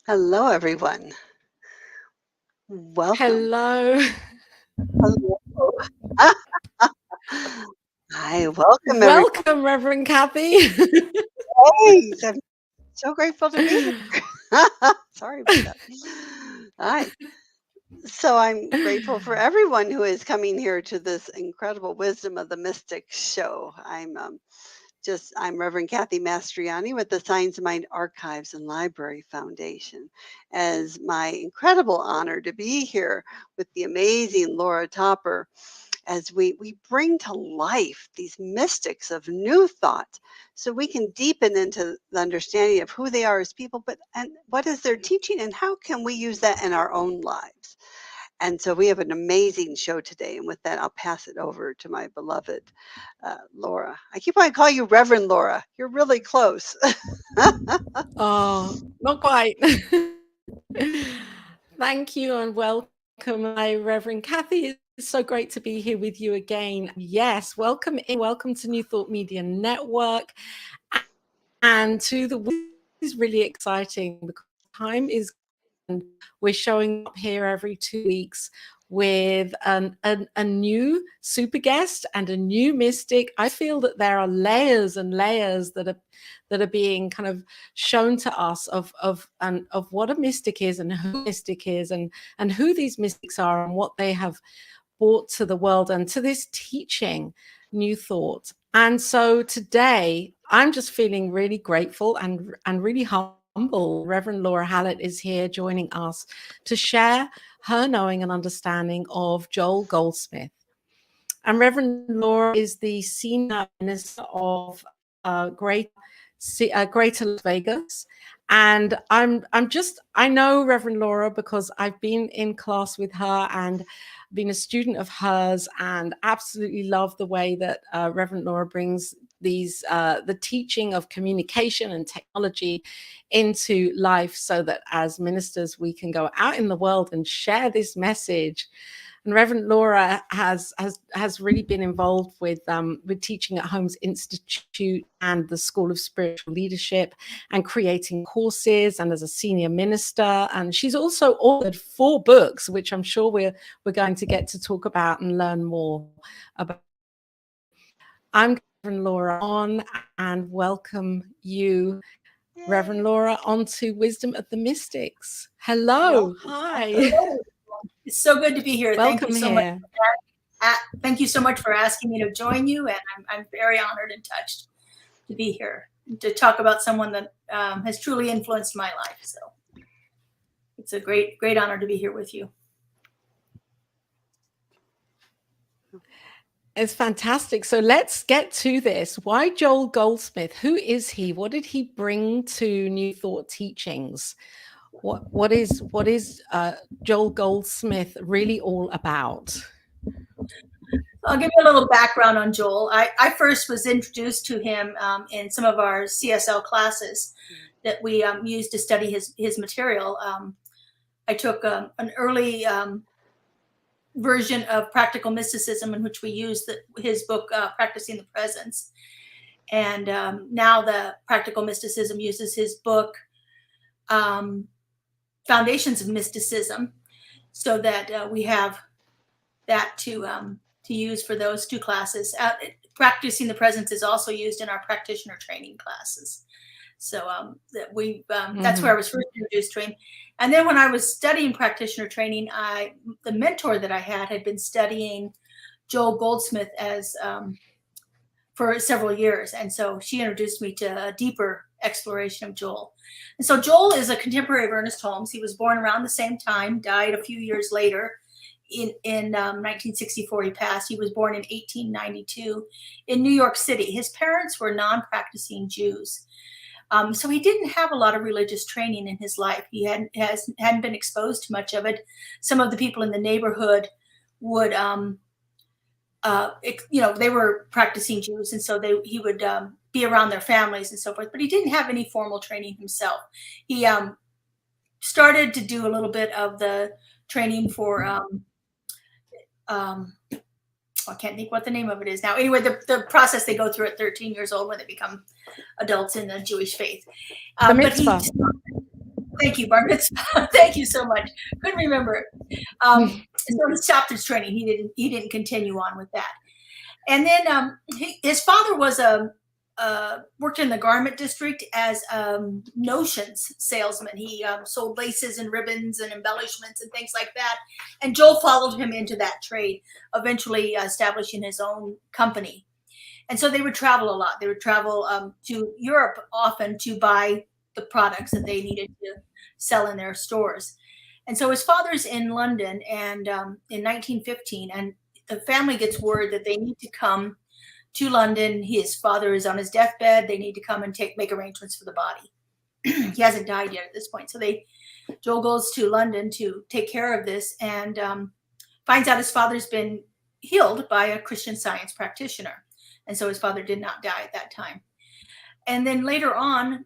Hello, everyone. Welcome. Hello. Hello. Hi, welcome, everyone. Welcome, Reverend Kathy. Thanks. I'm so grateful to be here. Sorry about that. Hi. So I'm grateful for everyone who is coming here to this incredible Wisdom of the Mystic show. I'm Reverend Kathy Mastroiannini with the Science of Mind Archives and Library Foundation. As my incredible honor to be here with the amazing Laura Topper as we bring to life these mystics of new thought so we can deepen into the understanding of who they are as people, but and what is their teaching and how can we use that in our own lives. And so we have an amazing show today. And with that, I'll pass it over to my beloved Laura. I keep on calling you Reverend Laura. You're really close. Oh, not quite. Thank you and welcome. Hi, Reverend Kathy. It's so great to be here with you again. Yes, welcome in. Welcome to New Thought Media Network and to the is really exciting because time is we're showing up here every 2 weeks with a new super guest and a new mystic. I feel that there are layers and layers that are being kind of shown to us of what a mystic is and who a mystic is and who these mystics are and what they have brought to the world and to this teaching, New Thought. And so today I'm just feeling really grateful and really humble. Reverend Laura Hallett is here joining us to share her knowing and understanding of Joel Goldsmith. And Reverend Laura is the senior minister of Greater Las Vegas. And I know Reverend Laura because I've been in class with her and been a student of hers and absolutely love the way that Reverend Laura brings the teaching of communication and technology into life so that as ministers we can go out in the world and share this message. And Reverend Laura has really been involved with Teaching at Home's Institute and the School of Spiritual Leadership and creating courses and as a senior minister. And she's also authored 4 books, which I'm sure we're going to get to talk about and learn more about. I'm Reverend Laura on and welcome you, Yay. Reverend Laura, onto Wisdom of the Mystics. Hello. Welcome. Hi. Hello. It's so good to be here. Welcome Thank you so here. much. Thank you so much for asking me to join you, and I'm very honored and touched to be here to talk about someone that has truly influenced my life. So it's a great honor to be here with you. It's fantastic. So let's get to this. Why Joel Goldsmith? Who is he? What did he bring to New Thought teachings? What is Joel Goldsmith really all about? I'll give you a little background on Joel. I first was introduced to him in some of our CSL classes that we used to study his material. I took an early version of Practical Mysticism in which we used his book, Practicing the Presence. And now the Practical Mysticism uses his book, Foundations of Mysticism, so that we have that to use for those 2 classes. Practicing the Presence is also used in our practitioner training classes. So that's where I was first introduced to him. And then when I was studying practitioner training, the mentor that I had been studying Joel Goldsmith for several years. And so she introduced me to a deeper exploration of Joel. And so Joel is a contemporary of Ernest Holmes. He was born around the same time, died a few years later. In 1964, he passed. He was born in 1892 in New York City. His parents were non-practicing Jews. So he didn't have a lot of religious training in his life. He hadn't been exposed to much of it. Some of the people in the neighborhood would, they were practicing Jews, and so he would be around their families and so forth. But he didn't have any formal training himself. He started to do a little bit of the training for I can't think what the name of it is now. Anyway, the process they go through at 13 years old when they become adults in the Jewish faith. The mitzvah. Thank you, Bar Mitzvah. Thank you so much. Couldn't remember it. So he stopped his training. He didn't continue on with that. And then his father was worked in the garment district as notions salesman. He sold laces and ribbons and embellishments and things like that. And Joel followed him into that trade, eventually establishing his own company. And so they would travel a lot. They would travel to Europe often to buy the products that they needed to sell in their stores. And so his father's in London and in 1915, and the family gets word that they need to come to London. His father is on his deathbed. They need to come and make arrangements for the body. He hasn't died yet at this point. So Joel goes to London to take care of this and finds out his father's been healed by a Christian Science practitioner. And so his father did not die at that time. And then later on,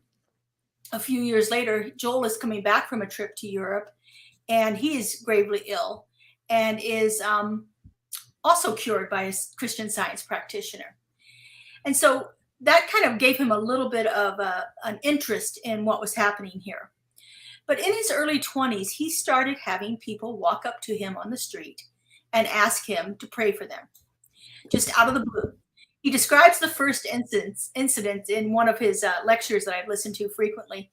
a few years later, Joel is coming back from a trip to Europe, and he is gravely ill and is also cured by a Christian Science practitioner. And so that kind of gave him a little bit of an interest in what was happening here. But in his early 20s, he started having people walk up to him on the street and ask him to pray for them, just out of the blue. He describes the first incident in one of his lectures that I've listened to frequently.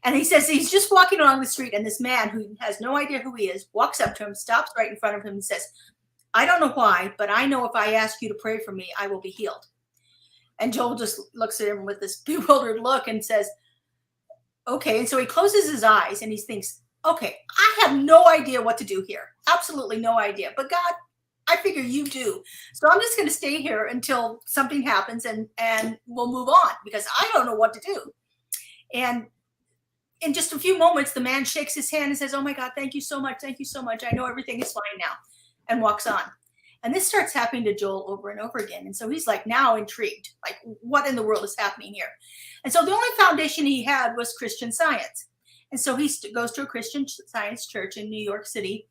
And he says he's just walking along the street, and this man who has no idea who he is walks up to him, stops right in front of him, and says, "I don't know why, but I know if I ask you to pray for me, I will be healed." And Joel just looks at him with this bewildered look and says, "Okay." And so he closes his eyes and he thinks, "Okay, I have no idea what to do here. Absolutely no idea. But God, I figure you do. So I'm just going to stay here until something happens and we'll move on because I don't know what to do." And in just a few moments, the man shakes his hand and says, "Oh my God, thank you so much. Thank you so much. I know everything is fine now," and walks on. And this starts happening to Joel over and over again. And so he's like now intrigued, like what in the world is happening here? And so the only foundation he had was Christian Science. And so he goes to a Christian Science church in New York City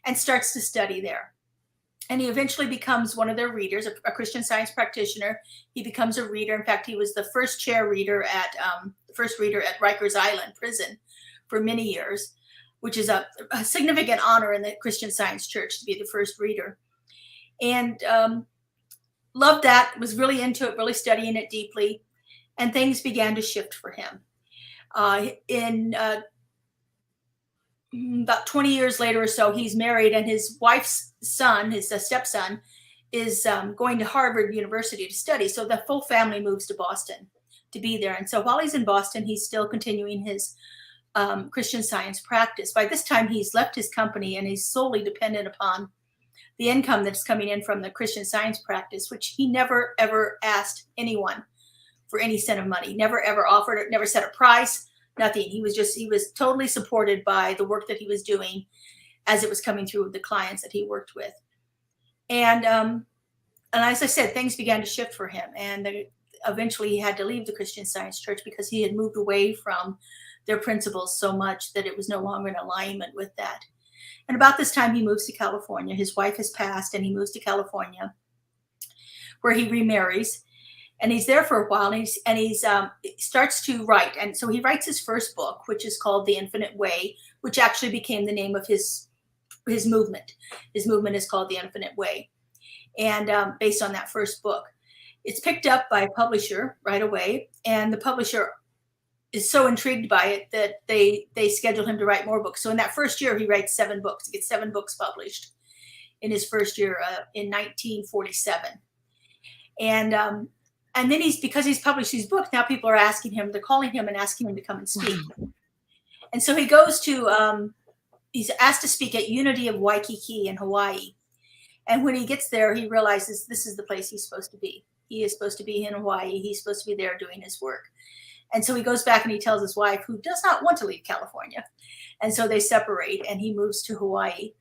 and starts to study there. And he eventually becomes one of their readers, a Christian Science practitioner. He becomes a reader. In fact, he was the first chair reader at Rikers Island prison for many years, which is a significant honor in the Christian Science church to be the first reader. And loved that, was really into it, really studying it deeply. And things began to shift for him. In about 20 years later or so, he's married, and his wife's son, his stepson, is going to Harvard University to study. So the full family moves to Boston to be there. And so while he's in Boston, he's still continuing his Christian Science practice. By this time, he's left his company and he's solely dependent upon the income that's coming in from the Christian Science practice, which he never, ever asked anyone for any cent of money, never, ever offered it, never set a price, nothing. He was totally supported by the work that he was doing as it was coming through with the clients that he worked with. And as I said, things began to shift for him. And eventually he had to leave the Christian Science church because he had moved away from their principles so much that it was no longer in alignment with that. And about this time, he moves to California. His wife has passed, and he moves to California, where he remarries. And he's there for a while, and he starts to write. And so he writes his first book, which is called The Infinite Way, which actually became the name of his movement. His movement is called The Infinite Way, and based on that first book. It's picked up by a publisher right away, and the publisher is so intrigued by it that they schedule him to write more books. So in that first year, he writes 7 books. He gets 7 books published in his first year in 1947. And then because he's published these books, now people are asking him, they're calling him and asking him to come and speak. And so he goes to, he's asked to speak at Unity of Waikiki in Hawaii. And when he gets there, he realizes this is the place he's supposed to be. He is supposed to be in Hawaii. He's supposed to be there doing his work. And so he goes back and he tells his wife, who does not want to leave California. And so they separate, and he moves to Hawaii.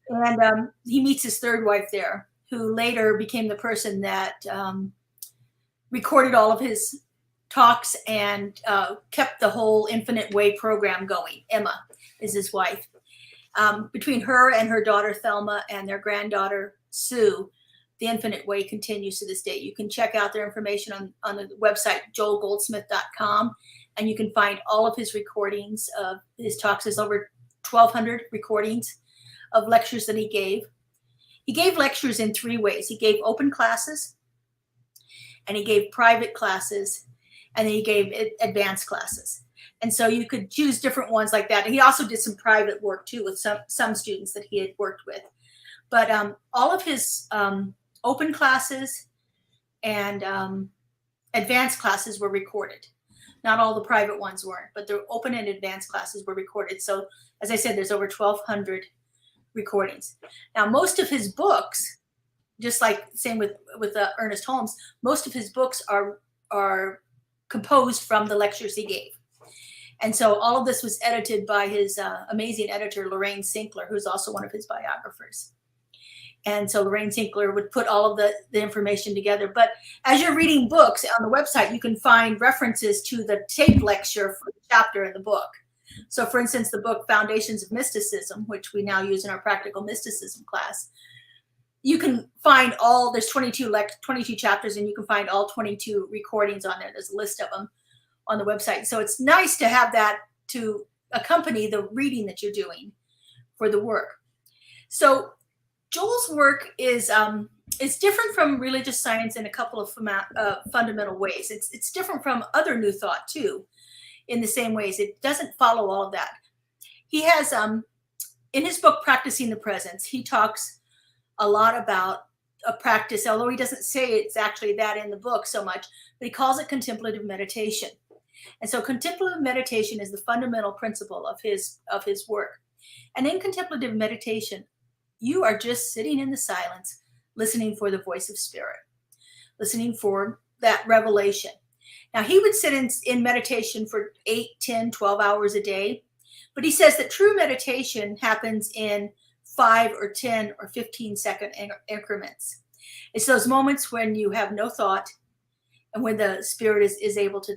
And he meets his third wife there, who later became the person that recorded all of his talks and kept the whole Infinite Way program going. Emma is his wife. Between her and her daughter, Thelma, and their granddaughter, Sue, the Infinite Way continues to this day. You can check out their information on the website, joelgoldsmith.com, and you can find all of his recordings of his talks. There's over 1,200 recordings of lectures that he gave. He gave lectures in 3 ways. He gave open classes, and he gave private classes, and then he gave advanced classes. And so you could choose different ones like that. And he also did some private work too with some students that he had worked with. But all of his open classes and advanced classes were recorded. Not all the private ones weren't, but the open and advanced classes were recorded. So as I said, there's over 1,200 recordings. Now, most of his books, just like same with Ernest Holmes, most of his books are composed from the lectures he gave. And so all of this was edited by his amazing editor, Lorraine Sinkler, who's also one of his biographers. And so Lorraine Sinkler would put all of the information together. But as you're reading books on the website, you can find references to the tape lecture for the chapter in the book. So for instance, the book Foundations of Mysticism, which we now use in our practical mysticism class, you can find there's 22 chapters, and you can find all 22 recordings on there. There's a list of them on the website. So it's nice to have that to accompany the reading that you're doing for the work. So Joel's work is different from religious science in a couple of fundamental ways. It's different from other New Thought too, in the same ways. It doesn't follow all of that. He has, in his book, Practicing the Presence, he talks a lot about a practice, although he doesn't say it's actually that in the book so much, but he calls it contemplative meditation. And so contemplative meditation is the fundamental principle of his work. And in contemplative meditation, you are just sitting in the silence, listening for the voice of spirit, listening for that revelation. Now, he would sit in meditation for 8, 10, 12 hours a day, but he says that true meditation happens in 5 or 10 or 15-second increments. It's those moments when you have no thought and when the spirit is able to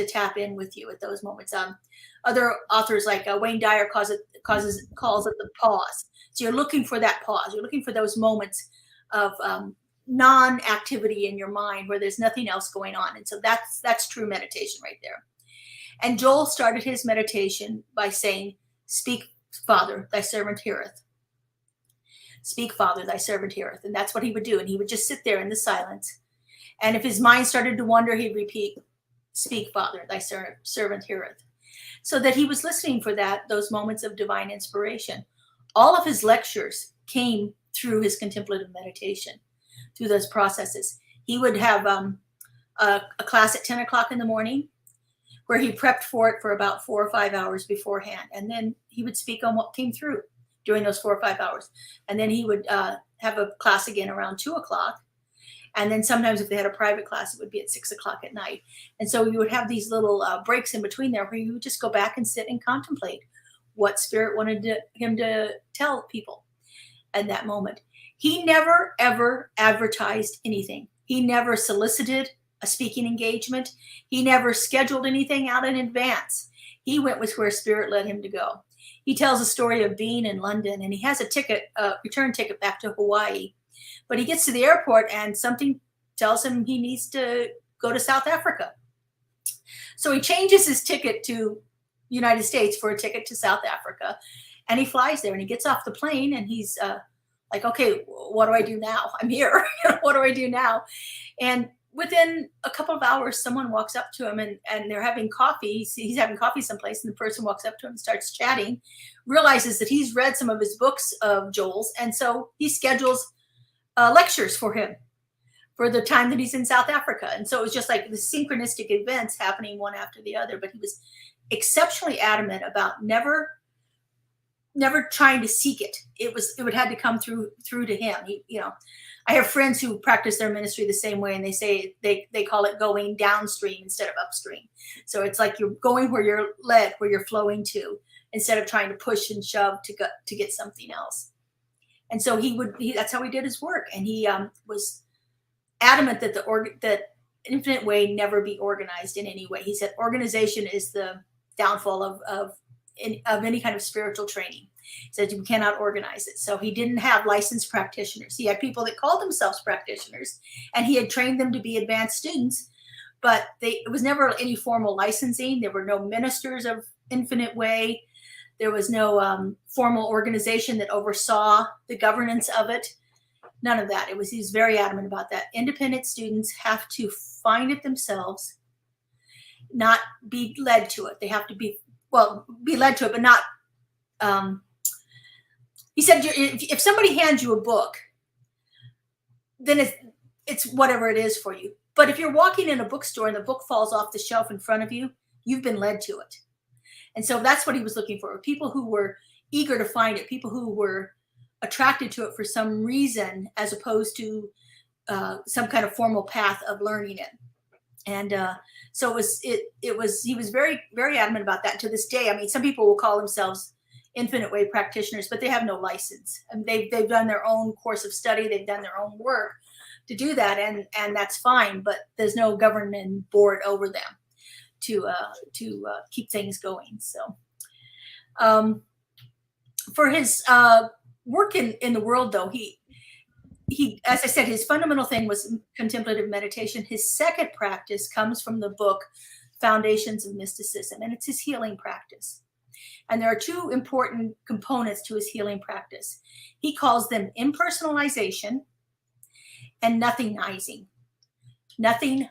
tap in with you at those moments. Other authors like Wayne Dyer calls it the pause. So you're looking for that pause. You're looking for those moments of non-activity in your mind where there's nothing else going on. And so that's true meditation right there. And Joel started his meditation by saying, "Speak, Father, thy servant heareth. Speak, Father, thy servant heareth." And that's what he would do. And he would just sit there in the silence. And if his mind started to wander, he'd repeat, "Speak, Father, thy servant heareth." So that he was listening for those moments of divine inspiration. All of his lectures came through his contemplative meditation, through those processes. He would have a class at 10 o'clock in the morning where he prepped for it for about 4 or 5 hours beforehand. And then he would speak on what came through during those 4 or 5 hours. And then he would have a class again around 2 o'clock. And then sometimes if they had a private class, it would be at 6 o'clock at night. And so you would have these little breaks in between there where you would just go back and sit and contemplate what Spirit wanted him to tell people at that moment. He never, ever advertised anything. He never solicited a speaking engagement. He never scheduled anything out in advance. He went with where Spirit led him to go. He tells a story of being in London, and he has a return ticket back to Hawaii. But he gets to the airport and something tells him he needs to go to South Africa. So he changes his ticket to United States for a ticket to South Africa. And he flies there and he gets off the plane and he's like, okay, what do I do now? I'm here. What do I do now? And within a couple of hours, someone walks up to him and they're having coffee. He's having coffee someplace, and the person walks up to him and starts chatting, realizes that he's read some of his books of Joel's. And so he schedules lectures for him for the time that he's in South Africa. And so it was just like the synchronistic events happening one after the other. But he was exceptionally adamant about never trying to seek it. It would have to come through to him. I have friends who practice their ministry the same way, and they say they call it going downstream instead of upstream. So it's like you're going where you're led, where you're flowing to, instead of trying to push and shove to get something else. And so that's how he did his work. And he was adamant that that Infinite Way never be organized in any way. He said organization is the downfall of any kind of spiritual training. He said you cannot organize it. So he didn't have licensed practitioners. He had people that called themselves practitioners, and he had trained them to be advanced students, but it was never any formal licensing. There were no ministers of Infinite Way. There was no formal organization that oversaw the governance of it. None of that. He's very adamant about that. Independent students have to find it themselves, not be led to it. They have to be led to it, but not. He said, if somebody hands you a book, then it's whatever it is for you. But if you're walking in a bookstore and the book falls off the shelf in front of you, you've been led to it. And so that's what he was looking for. People who were eager to find it, people who were attracted to it for some reason, as opposed to some kind of formal path of learning it. And so he was very, very adamant about that. And to this day, I mean, some people will call themselves Infinite Way practitioners, but they have no license. I mean, they've done their own course of study. They've done their own work to do that. And that's fine, but there's no governing board over them to keep things going. So for his work in the world, though, he, as I said, his fundamental thing was contemplative meditation. His second practice comes from the book Foundations of Mysticism, and it's his healing practice. And there are two important components to his healing practice. He calls them impersonalization and nothingizing. Nothingizing.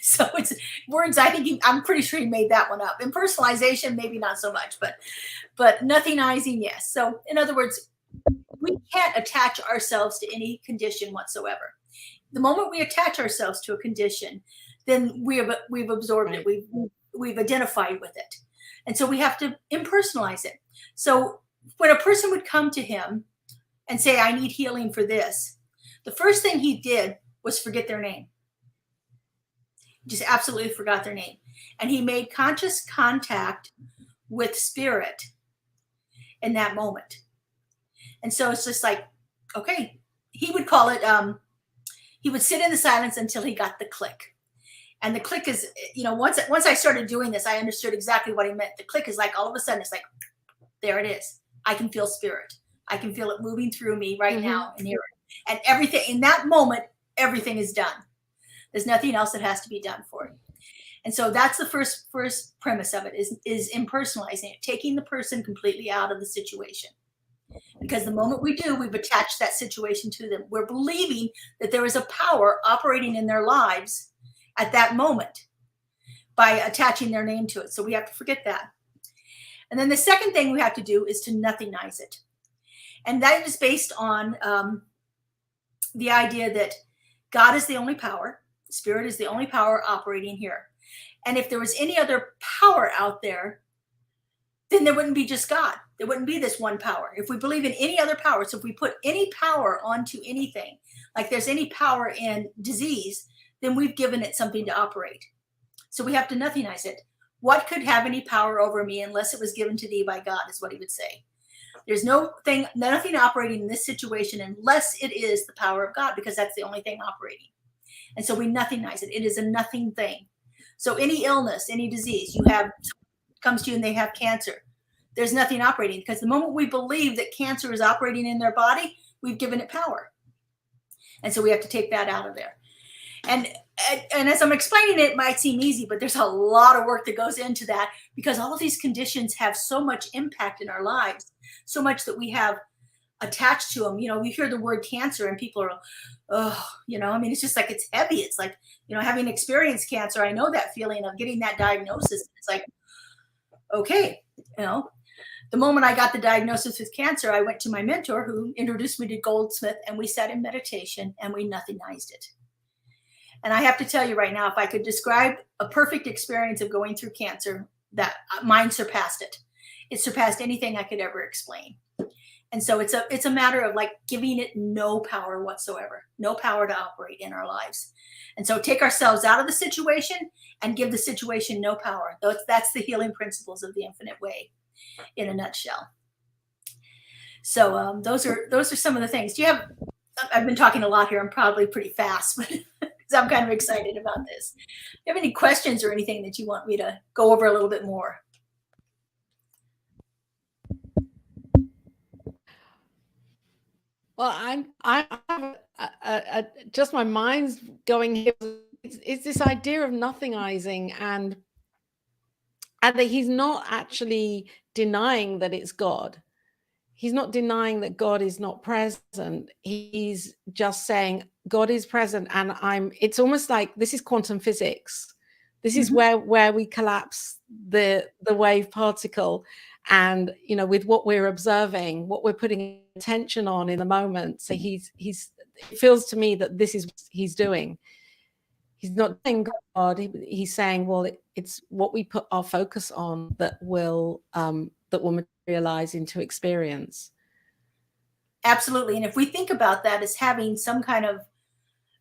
So it's words, I'm pretty sure he made that one up. Impersonalization, maybe not so much, but nothingizing, yes. So in other words, we can't attach ourselves to any condition whatsoever. The moment we attach ourselves to a condition, then we've absorbed it. We've identified with it. And so we have to impersonalize it. So when a person would come to him and say, I need healing for this, the first thing he did was forget their name. Just absolutely forgot their name. And he made conscious contact with spirit in that moment. And so it's just like, okay, he would call it, he would sit in the silence until he got the click. And the click is, once I started doing this, I understood exactly what he meant. The click is like, all of a sudden, it's like, there it is. I can feel spirit. I can feel it moving through me right now and here. And everything, in that moment, everything is done. There's nothing else that has to be done for it. And so that's the first premise of it, is impersonalizing it, taking the person completely out of the situation. Because the moment we do, we've attached that situation to them. We're believing that there is a power operating in their lives at that moment by attaching their name to it. So we have to forget that. And then the second thing we have to do is to nothingize it. And that is based on the idea that God is the only power. Spirit is the only power operating here. And if there was any other power out there, then there wouldn't be just God. There wouldn't be this one power. If we believe in any other power, so if we put any power onto anything, like there's any power in disease, then we've given it something to operate. So we have to nothingize it. What could have any power over me unless it was given to thee by God, is what he would say. There's nothing operating in this situation unless it is the power of God, because that's the only thing operating. And so we nothingize it. It is a nothing thing. So any illness, any disease comes to you and they have cancer, there's nothing operating, because the moment we believe that cancer is operating in their body, we've given it power. And so we have to take that out of there. And as I'm explaining it might seem easy, but there's a lot of work that goes into that, because all of these conditions have so much impact in our lives, so much that we have attached to them. We hear the word cancer and people are, it's just like, it's heavy. It's like, having experienced cancer, I know that feeling of getting that diagnosis. It's like, okay, the moment I got the diagnosis with cancer, I went to my mentor who introduced me to Goldsmith, and we sat in meditation and we nothingized it. And I have to tell you right now, if I could describe a perfect experience of going through cancer, that mine surpassed it. It surpassed anything I could ever explain. And so it's a matter of like giving it no power whatsoever, no power to operate in our lives. And so take ourselves out of the situation and give the situation no power. That's the healing principles of the Infinite Way in a nutshell. So those are some of the things. I've been talking a lot here. I'm probably pretty fast, but because I'm kind of excited about this. Do you have any questions or anything that you want me to go over a little bit more? Well, just my mind's going here. It's this idea of nothingizing, and that he's not actually denying that it's God. He's not denying that God is not present. He's just saying God is present, and it's almost like this is quantum physics. This is where we collapse the wave particle, and with what we're observing, what we're putting attention on in the moment. So it feels to me that this is what he's doing. He's not saying God. He's saying, well, it's what we put our focus on that will materialize into experience. Absolutely. And if we think about that as having some kind of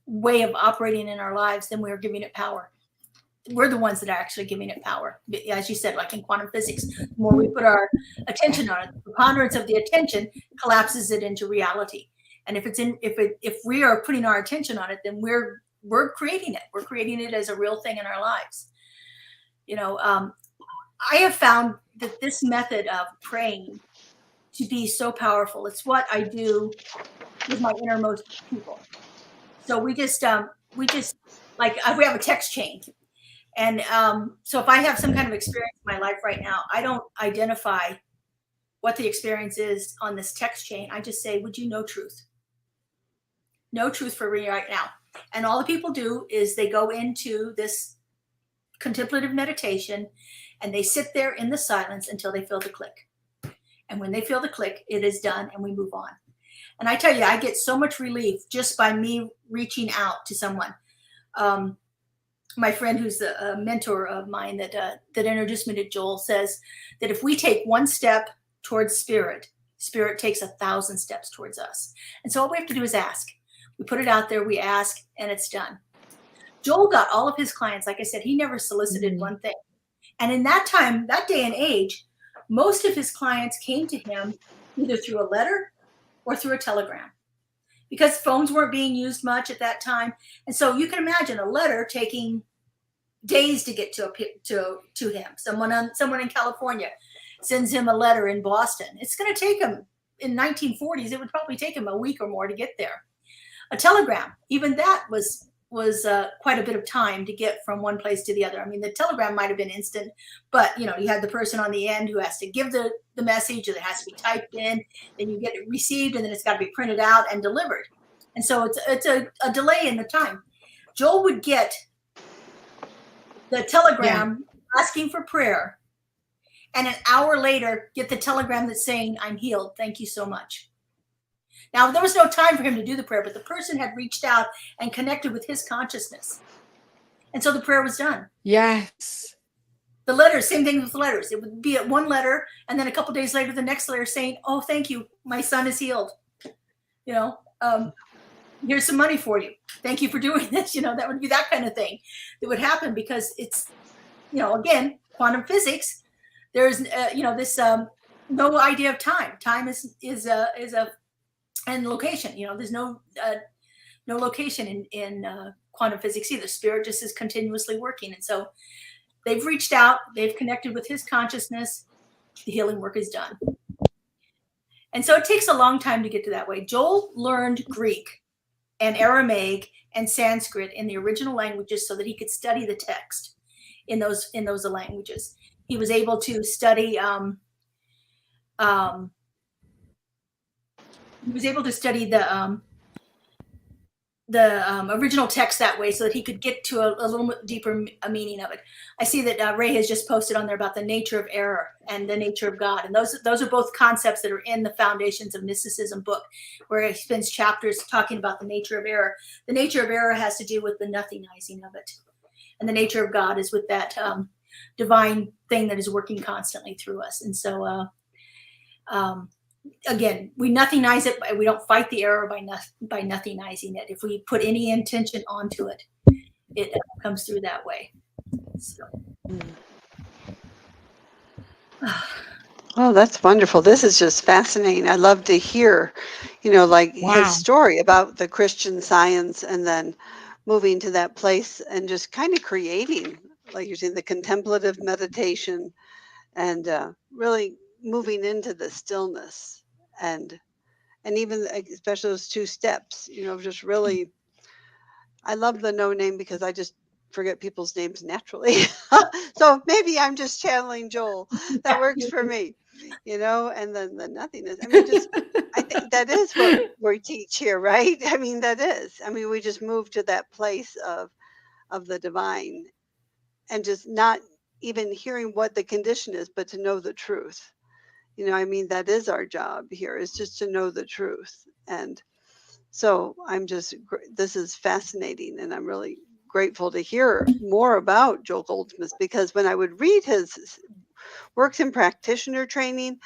way of operating in our lives, then we're giving it power. We're the ones that are actually giving it power. As you said, like in quantum physics, the more we put our attention on it, the preponderance of the attention collapses it into reality. And if we are putting our attention on it, then we're creating it. We're creating it as a real thing in our lives. I have found that this method of praying to be so powerful. It's what I do with my innermost people. So we have a text chain. And so if I have some kind of experience in my life right now, I don't identify what the experience is on this text chain. I just say, would you know truth? No truth for me right now. And all the people do is they go into this contemplative meditation and they sit there in the silence until they feel the click. And when they feel the click, it is done and we move on. And I tell you, I get so much relief just by me reaching out to someone. My friend who's a mentor of mine that introduced me to Joel says that if we take one step towards spirit, spirit takes 1,000 steps towards us. And so all we have to do is ask. We put it out there, we ask, and it's done. Joel got all of his clients. Like I said, he never solicited one thing. And in that time, that day and age, most of his clients came to him either through a letter or through a telegram, because phones weren't being used much at that time. And so you can imagine a letter taking days to get to him. Someone in California sends him a letter in Boston. It's going to take him, in 1940s, it would probably take him a week or more to get there. A telegram, even that was quite a bit of time to get from one place to the other. I mean, the telegram might have been instant, but you had the person on the end who has to give the message, and it has to be typed in, then you get it received, and then it's got to be printed out and delivered. And so it's a delay in the time. Joel would get the telegram asking for prayer, and an hour later get the telegram that's saying, I'm healed. Thank you so much. Now, there was no time for him to do the prayer, but the person had reached out and connected with his consciousness. And so the prayer was done. Yes. The letters, same thing with the letters. It would be at one letter, and then a couple of days later, the next letter saying, oh, thank you. My son is healed. Here's some money for you. Thank you for doing this. That would be that kind of thing that would happen, because it's, again, quantum physics. There's, this no idea of time. Time is and location. There's no location in quantum physics either. Spirit just is continuously working. And so they've reached out, they've connected with his consciousness, the healing work is done. And so it takes a long time to get to that way. Joel learned Greek and Aramaic and Sanskrit in the original languages so that he could study the text in those languages. He was able to study the original text that way so that he could get to a little bit deeper meaning of it. I see that Ray has just posted on there about the nature of error and the nature of God. And those are both concepts that are in the Foundations of Mysticism book, where he spends chapters talking about the nature of error. The nature of error has to do with the nothingizing of it. And the nature of God is with that divine thing that is working constantly through us. And so, again, we nothingize it. We don't fight the error by nothingizing it. If we put any intention onto it, it comes through that way. So. Oh, that's wonderful. This is just fascinating. I love to hear, his story about the Christian Science and then moving to that place and just kind of creating, like you're saying, the contemplative meditation and really moving into the stillness and and even especially those 2 steps, just really, I love the no name because I just forget people's names naturally. So maybe I'm just channeling Joel. That works for me, and then the nothingness. I mean, just, I think that is what we teach here, right? I mean, that is. I mean, we just move to that place of the divine, and just not even hearing what the condition is, but to know the truth. I mean, that is our job here, is just to know the truth. And so this is fascinating, and I'm really grateful to hear more about Joel Goldsmith, because when I would read his works in practitioner training,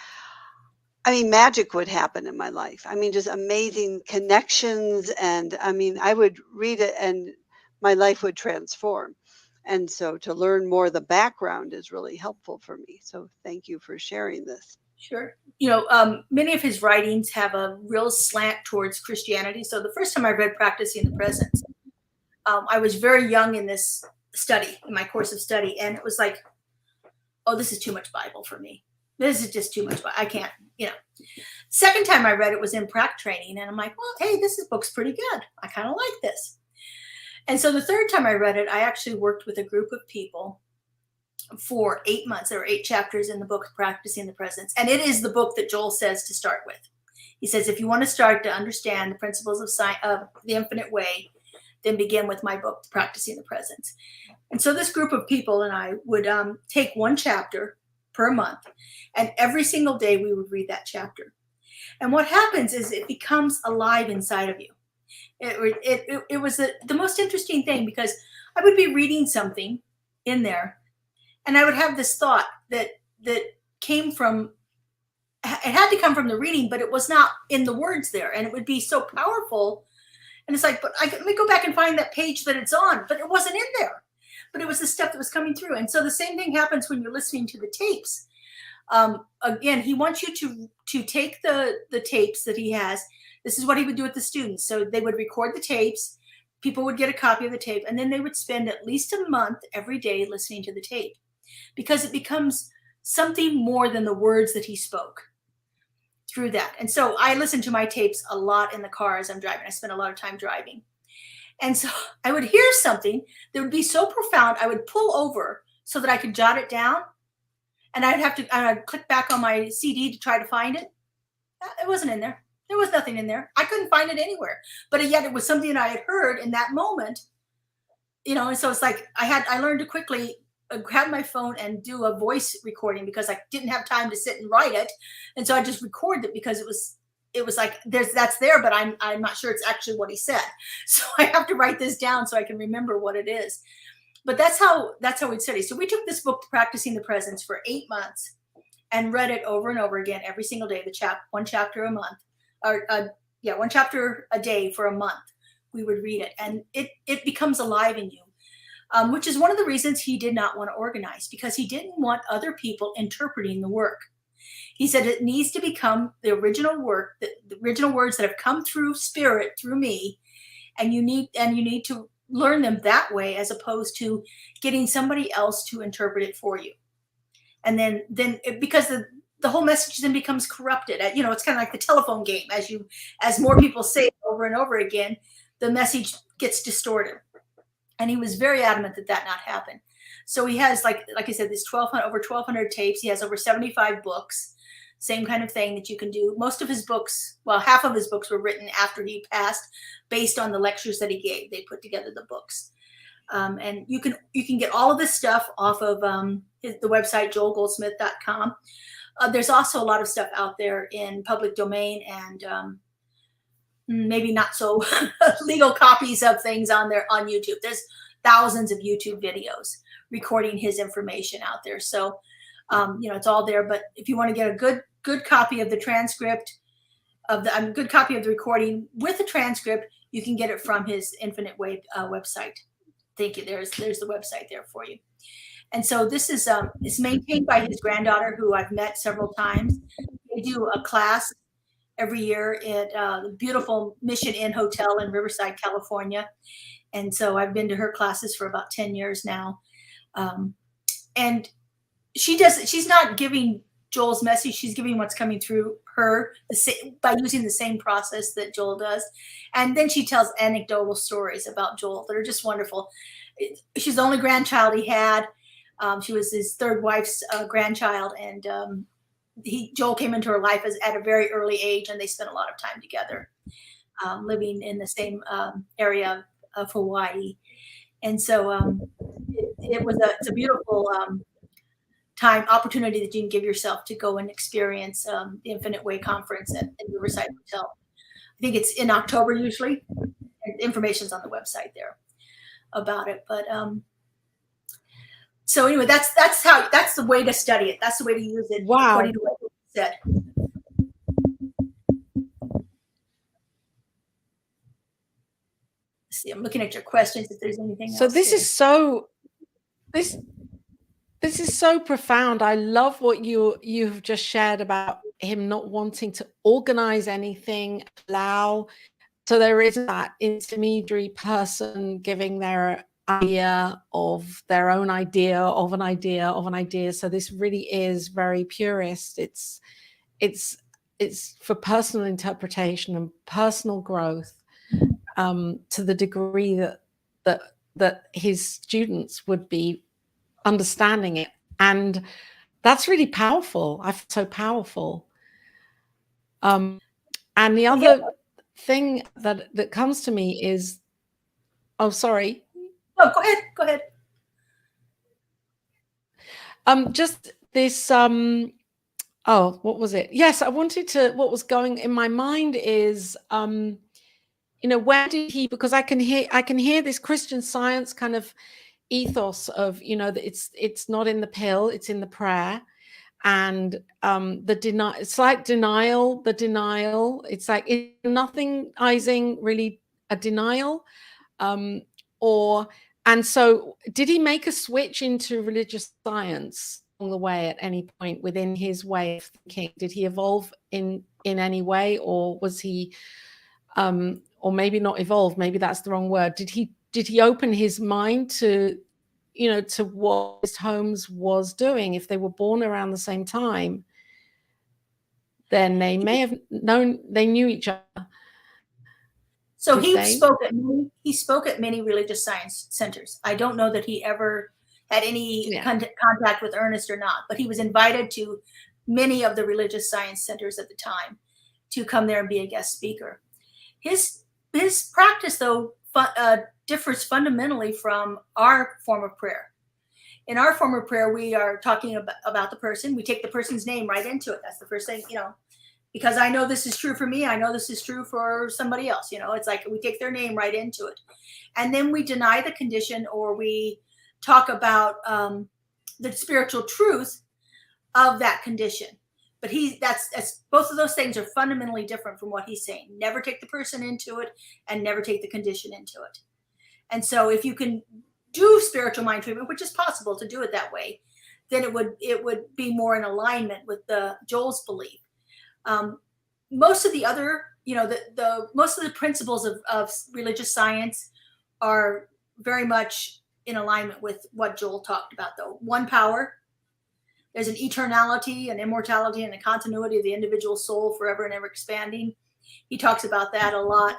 I mean, magic would happen in my life. I mean, just amazing connections. And I mean, I would read it and my life would transform. And so to learn more the background is really helpful for me. So thank you for sharing this. Sure. Many of his writings have a real slant towards Christianity. So the first time I read Practicing the Presence, I was very young in this study, in my course of study. And it was like, oh, this is too much Bible for me. This is just too much. I can't, Second time I read it was in prac training. And I'm like, well, hey, book's pretty good. I kind of like this. And so the third time I read it, I actually worked with a group of people for 8 months. There were 8 chapters in the book, Practicing the Presence. And it is the book that Joel says to start with. He says, if you want to start to understand the principles of the infinite way, then begin with my book, Practicing the Presence. And so this group of people and I would take 1 chapter per month. And every single day we would read that chapter. And what happens is it becomes alive inside of you. It was the most interesting thing, because I would be reading something in there and I would have this thought that came from, it had to come from the reading, but it was not in the words there. And it would be so powerful. And it's like, but let me go back and find that page that it's on, but it wasn't in there. But it was the stuff that was coming through. And so the same thing happens when you're listening to the tapes. Again, he wants you to take the tapes that he has. This is what he would do with the students. So they would record the tapes. People would get a copy of the tape, and then they would spend at least a month every day listening to the tape, because it becomes something more than the words that he spoke through that. And so I listen to my tapes a lot in the car as I'm driving. I spend a lot of time driving. And so I would hear something that would be so profound, I would pull over so that I could jot it down. And I'd click back on my CD to try to find it. It wasn't in there. There was nothing in there. I couldn't find it anywhere. But yet it was something I had heard in that moment. And so it's like I learned to quickly grab my phone and do a voice recording, because I didn't have time to sit and write it. And so I just recorded it, because it was like that's there, but I'm not sure it's actually what he said. So I have to write this down so I can remember what it is. But that's how we'd study. So we took this book, Practicing the Presence, for 8 months and read it over and over again every single day, 1 chapter a month, or 1 chapter a day for a month. We would read it, and it becomes alive in you, which is one of the reasons he did not want to organize, because he didn't want other people interpreting the work. He said it needs to become the original work, the original words that have come through spirit, through me, and you need to learn them that way, as opposed to getting somebody else to interpret it for you. And then because the whole message then becomes corrupted. It's kind of like the telephone game. As more people say it over and over again, the message gets distorted. And he was very adamant that not happen. So he has, like I said, this over 1,200 tapes. He has over 75 books. Same kind of thing that you can do. Most of his books, well, half of his books were written after he passed, based on the lectures that he gave. They put together the books. And you can get all of this stuff off of the website, joelgoldsmith.com. There's also a lot of stuff out there in public domain, and maybe not so legal copies of things on YouTube. There's thousands of YouTube videos recording his information out there. So, it's all there. But if you want to get a good copy of the transcript good copy of the recording with the transcript, you can get it from his Infinite Way website. Thank you. There's the website there for you. And so this is it's maintained by his granddaughter, who I've met several times. They do a class every year at the beautiful Mission Inn Hotel in Riverside, California. And so I've been to her classes for about 10 years now. And she's not giving Joel's message. She's giving what's coming through her by using the same process that Joel does. And then she tells anecdotal stories about Joel that are just wonderful. She's the only grandchild he had. She was his third wife's grandchild, and Joel came into her life at a very early age, and they spent a lot of time together, living in the same area of Hawaii. And so it's a beautiful opportunity that you can give yourself to go and experience the Infinite Way Conference at Riverside Hotel. I think it's in October usually. And information's on the website there about it. But so anyway, that's the way to study it. That's the way to use it. Wow. According to what you said. Let's see, I'm looking at your questions if there's anything So else. this is so profound. I love what you've just shared about him not wanting to organize anything, so there is that intermediary person giving their idea of their own idea of an idea of an idea. So this really is very purist. It's for personal interpretation and personal growth, to the degree that his students would be understanding it. And that's really powerful. I feel so powerful. And the other thing that comes to me is, oh, sorry. Oh, go ahead. Just this, oh, what was it? Yes, what was going in my mind is, where did he, because I can hear this Christian Science kind of ethos of, that it's not in the pill, it's in the prayer. And it's like denial, it's like nothingizing really a denial. And so did he make a switch into religious science along the way at any point within his way of thinking? Did he evolve in any way, or was he, or maybe not evolve, maybe that's the wrong word. Did he open his mind to what Mr. Holmes was doing? If they were born around the same time, then they may have knew each other. So he spoke at many religious science centers. I don't know that he ever had any contact with Ernest or not, but he was invited to many of the religious science centers at the time to come there and be a guest speaker. His practice, though, differs fundamentally from our form of prayer. In our form of prayer, we are talking about the person. We take the person's name right into it. That's the first thing, because I know this is true for me. I know this is true for somebody else. It's like we take their name right into it. And then we deny the condition, or we talk about the spiritual truth of that condition. But that's both of those things are fundamentally different from what he's saying. Never take the person into it, and never take the condition into it. And so if you can do spiritual mind treatment, which is possible to do it that way, then it would be more in alignment with Joel's belief. Most of the other, most of the principles of religious science are very much in alignment with what Joel talked about, though. One power. There's an eternality, an immortality, and a continuity of the individual soul forever and ever expanding. He talks about that a lot.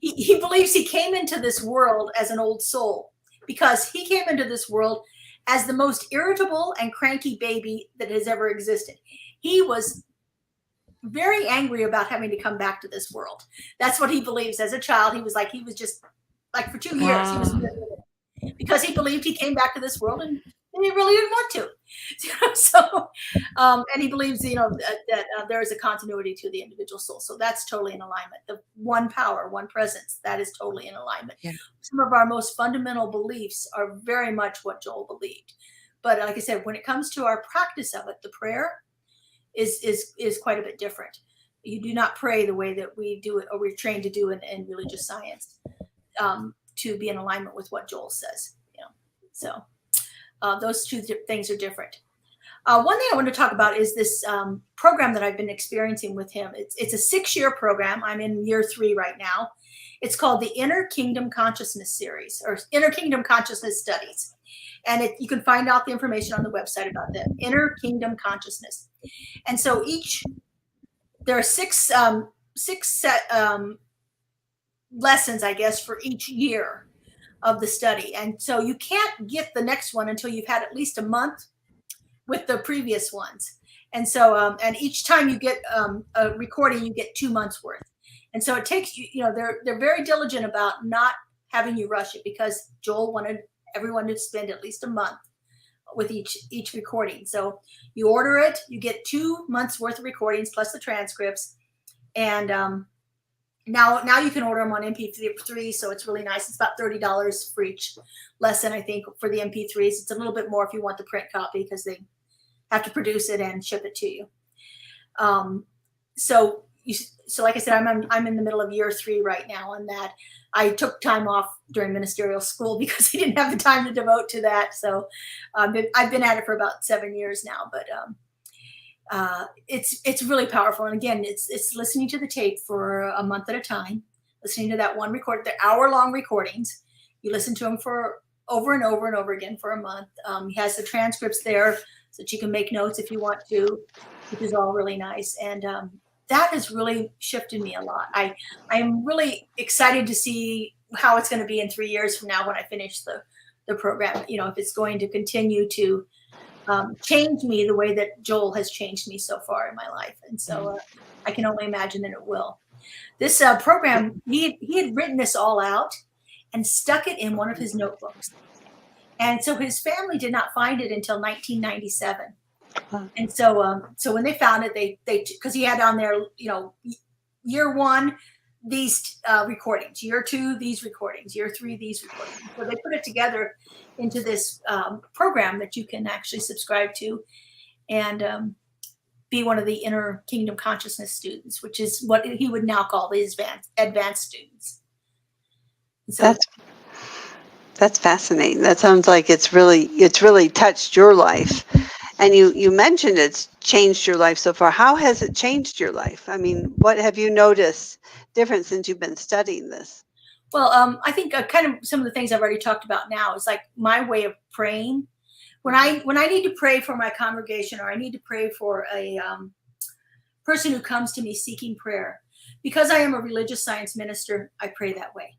He believes he came into this world as an old soul, because he came into this world as the most irritable and cranky baby that has ever existed. He was very angry about having to come back to this world. That's what he believes. As a child, he was just like for 2 years, he was because he believed he came back to this world and he really didn't want to. So, and he believes, that there is a continuity to the individual soul. So that's totally in alignment. The one power, one presence, that is totally in alignment. Yeah. Some of our most fundamental beliefs are very much what Joel believed. But like I said, when it comes to our practice of it, the prayer is quite a bit different. You do not pray the way that we do it, or we're trained to do in religious science, to be in alignment with what Joel says. So those two things are different. One thing I want to talk about is this program that I've been experiencing with him. It's a 6-year program. I'm in year 3 right now. It's called the Inner Kingdom Consciousness Series, or Inner Kingdom Consciousness Studies. And you can find out the information on the website about the Inner Kingdom Consciousness. And so there are six lessons, I guess, for each year of the study. And so you can't get the next one until you've had at least a month with the previous ones. And so, and each time you get a recording, you get 2 months worth. And so it takes they're very diligent about not having you rush it, because Joel wanted everyone to spend at least a month with each recording. So you order it, you get 2 months worth of recordings plus the transcripts. And now you can order them on MP3, so it's really nice. It's about $30 for each lesson, I think, for the MP3s. It's a little bit more if you want the print copy, because they have to produce it and ship it to you. So like I said, I'm in the middle of year 3 right now, and that I took time off during ministerial school because I didn't have the time to devote to that. So I've been at it for about 7 years now, but it's really powerful. And again, it's listening to the tape for a month at a time, listening to that one record, the hour-long recordings. You listen to them for over and over and over again for a month. He has the transcripts there so that you can make notes if you want to, which is all really nice. And that has really shifted me a lot. I am really excited to see how it's going to be in 3 years from now when I finish the program. If it's going to continue to change me the way that Joel has changed me so far in my life. And so I can only imagine that it will. This program, he had written this all out and stuck it in one of his notebooks. And so his family did not find it until 1997. And so when they found it, they because he had on there, year 1, these recordings, year 2, these recordings, year 3, these recordings. So they put it together into this program that you can actually subscribe to and be one of the Inner Kingdom Consciousness students, which is what he would now call the advanced students. So, that's fascinating. That sounds like it's really touched your life. And you mentioned it's changed your life so far. How has it changed your life? I mean, what have you noticed different since you've been studying this? Well, I think kind of some of the things I've already talked about now is like my way of praying. When I need to pray for my congregation, or I need to pray for a person who comes to me seeking prayer, because I am a religious science minister, I pray that way.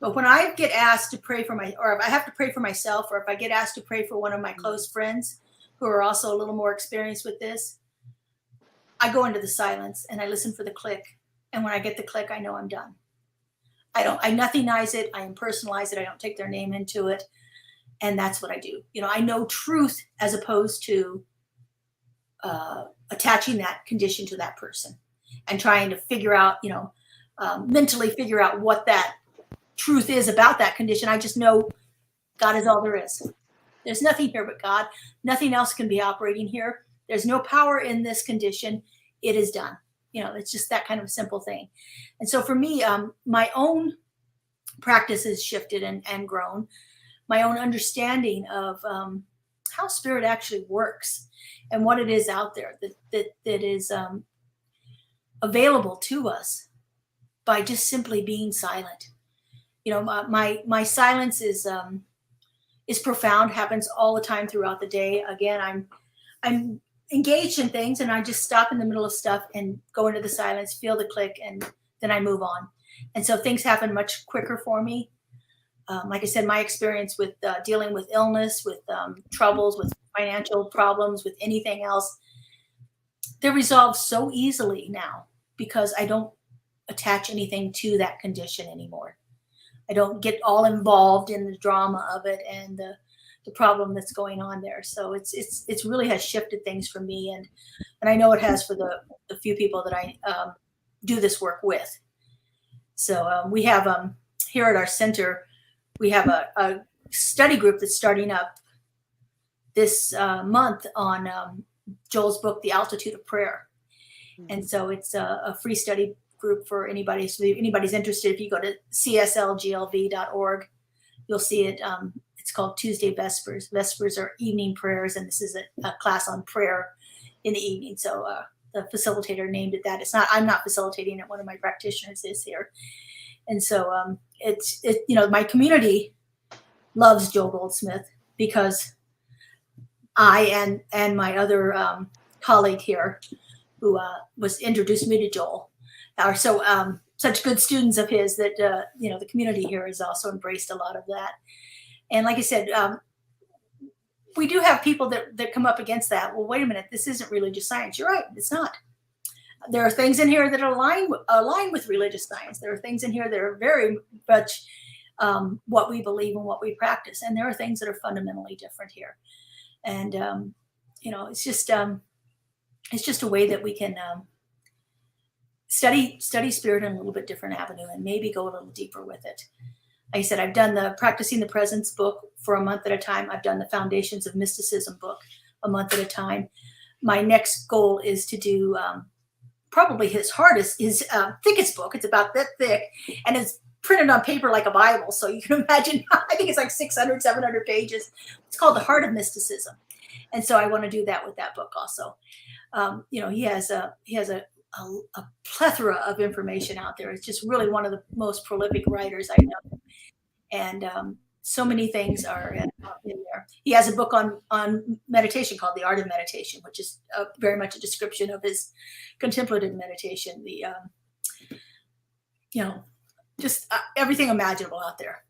But when I get asked to pray for or if I have to pray for myself, or if I get asked to pray for one of my close friends who are also a little more experienced with this, I go into the silence and I listen for the click. And when I get the click, I know I'm done. I nothinize it. I impersonalize it. I don't take their name into it. And that's what I do. I know truth as opposed to attaching that condition to that person and trying to figure out, mentally figure out what that truth is about that condition. I just know God is all there is. There's nothing here but God. Nothing else can be operating here. There's no power in this condition. It is done. It's just that kind of simple thing. And so for me, my own practice has shifted and grown. My own understanding of how spirit actually works and what it is out there that is available to us by just simply being silent. My silence is profound, happens all the time throughout the day. Again, I'm engaged in things and I just stop in the middle of stuff and go into the silence, feel the click, and then I move on. And so things happen much quicker for me. Like I said, my experience with dealing with illness, with troubles, with financial problems, with anything else, they're resolved so easily now because I don't attach anything to that condition anymore. I don't get all involved in the drama of it and the problem that's going on there. So it's really has shifted things for me, and I know it has for the few people that I do this work with. So we have here at our center, we have a study group that's starting up this month on Joel's book, The Altitude of Prayer. And so it's a free study group for anybody. So if anybody's interested, if you go to cslglv.org, you'll see it. It's called Tuesday Vespers. Vespers are evening prayers, and this is a class on prayer in the evening. So the facilitator named it that. I'm not facilitating it. One of my practitioners is here. And so it's my community loves Joel Goldsmith because I and my other colleague here, who was introduced me to Joel, are so such good students of his that the community here has also embraced a lot of that. And like I said, we do have people that come up against that. Well, wait a minute, this isn't religious science. You're right, it's not. There are things in here that align with religious science. There are things in here that are very much what we believe and what we practice, and there are things that are fundamentally different here. And it's just a way that we can study spirit in a little bit different avenue and maybe go a little deeper with it. Like I said, I've done the Practicing the Presence book for a month at a time. I've done the Foundations of Mysticism book a month at a time. My next goal is to do probably his thickest book. It's about that thick, and it's printed on paper like a Bible. So you can imagine, I think it's like 600, 700 pages. It's called The Heart of Mysticism. And so I want to do that with that book also. He has a plethora of information out there. It's just really one of the most prolific writers I know. And so many things are in there. He has a book on meditation called The Art of Meditation, which is very much a description of his contemplative meditation. Just everything imaginable out there.